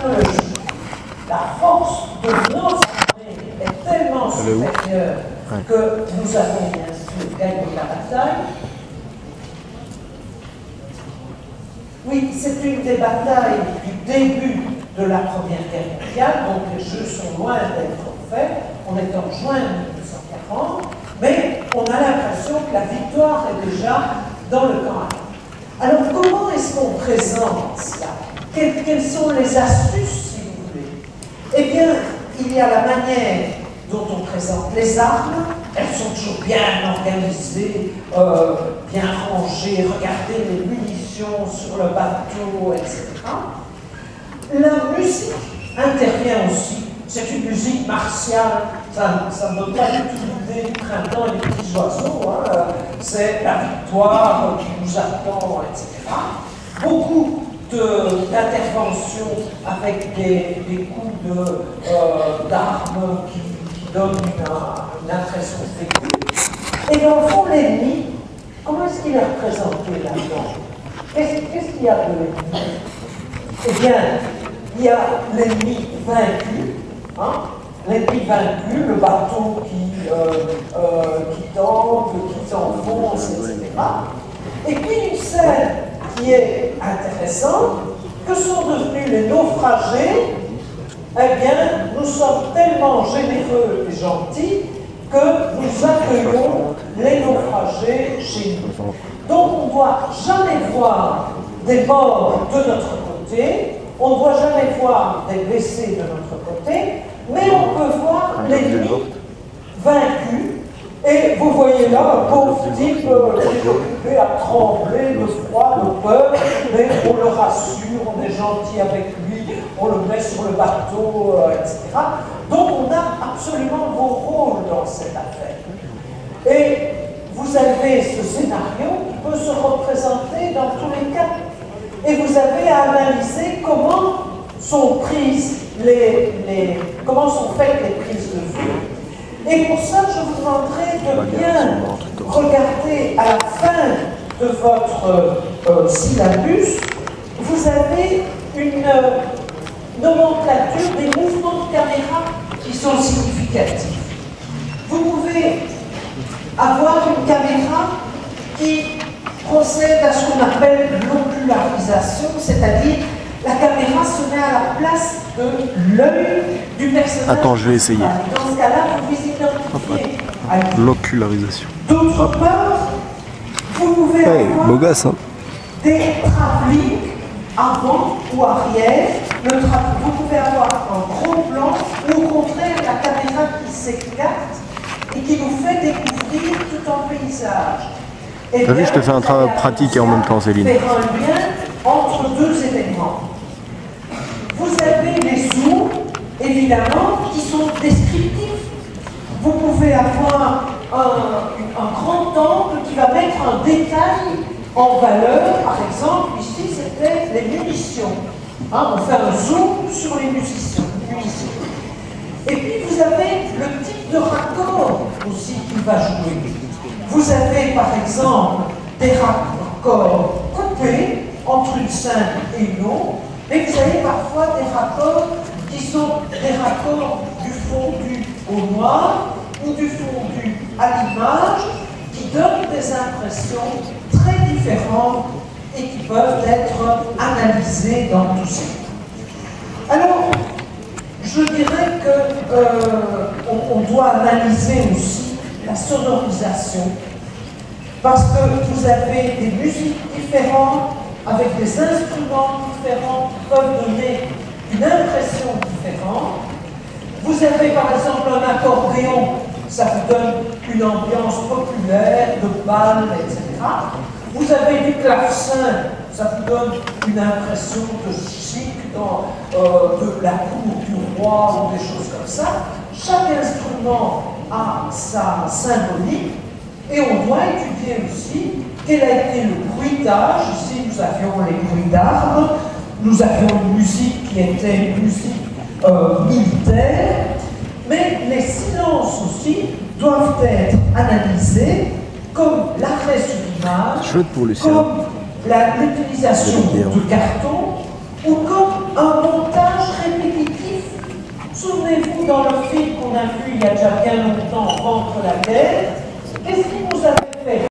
technologie, la force de nos armées est tellement supérieure que nous avons bien sûr gagné la bataille. Oui, c'est une des batailles du début de la Première Guerre mondiale, donc les jeux sont loin d'être faits, on est en juin 1940, mais on a l'impression que la victoire est déjà dans le camp. Alors comment est-ce qu'on présente cela? Quelles sont les astuces, si vous voulez? Eh bien, il y a la manière dont on présente les armes, elles sont toujours bien organisées, bien rangées, regardez les munitions sur le bateau, etc. La musique intervient aussi, c'est une musique martiale, ça ne donne pas du tout l'idée du printemps et des petits oiseaux, hein. C'est la victoire qui nous attend, etc. Beaucoup d'interventions avec des coups d'armes qui donnent une impression fécule. Et dans le fond, l'ennemi, comment est-ce qu'il est représenté là-dedans? Qu'est-ce qu'il y a de l'ennemi? Eh bien, il y a l'ennemi vaincu, hein? L'ennemi vaincu, le bateau qui tangue, qui s'enfonce, etc. Et puis une scène qui est intéressante, que sont devenus les naufragés. Eh bien, nous sommes tellement généreux et gentils que nous accueillons les naufragés chez nous. Donc on ne doit jamais voir des morts de notre côté, on ne doit jamais voir des blessés de notre côté, mais on peut voir l'ennemi vaincu. Et vous voyez là un pauvre type qui est occupé à trembler de froid, de peur, mais on le rassure, on est gentil avec lui, on le met sur le bateau, etc. Donc on a absolument vos rôles dans cette affaire. Et vous avez ce scénario qui peut se représenter dans tous les cas. Et vous avez à analyser comment sont prises comment sont faites les prises de vue. Et pour ça, je vous demanderai de bien regarder à la fin de votre syllabus, vous avez une nomenclature des mouvements de caméra qui sont significatifs. Vous pouvez avoir une caméra qui procède à ce qu'on appelle l'ocularisation, c'est-à-dire la caméra se met à la place de l'œil du personnage. Attends, je vais essayer. Dans ce cas-là, vous identifiez l'ocularisation. D'autre part, vous pouvez avoir beau gosse, hein. Des travelling avant ou arrière. Vous pouvez avoir un gros plan ou au contraire la caméra qui s'écarte et qui vous fait découvrir tout en paysage. T'as vu, je te fais un travail pratique en même temps, Céline. Faire un lien entre deux événements. Vous avez les zooms, évidemment, qui sont descriptifs. Vous pouvez avoir un grand angle qui va mettre un détail en valeur. Par exemple, ici, c'était les munitions. Hein, on fait un zoom sur les munitions. Et puis, vous avez le type de raccord aussi qui va jouer. Vous avez, par exemple, des raccords coupés entre une scène et une autre, mais vous avez parfois des raccords qui sont des raccords du fondu au noir ou du fondu à l'image, qui donnent des impressions très différentes et qui peuvent être analysées dans tout ça. Alors, je dirais qu'on doit analyser aussi la sonorisation, parce que vous avez des musiques différentes, avec des instruments différents qui peuvent donner une impression différente. Vous avez par exemple un accordéon, ça vous donne une ambiance populaire, de bal, etc. Vous avez du clavecin, ça vous donne une impression de chic de la cour du roi ou des choses comme ça. Chaque instrument a sa symbolique et on doit étudier aussi quel a été le bruitage. Ici, nous avions les bruits d'armes, nous avions une musique qui était une musique militaire, mais les silences aussi doivent être analysés comme l'arrêt sur l'image, comme l'utilisation de carton ou comme un montage Souvenez-vous, dans le film qu'on a vu il y a déjà bien longtemps, Vaincre la guerre, qu'est-ce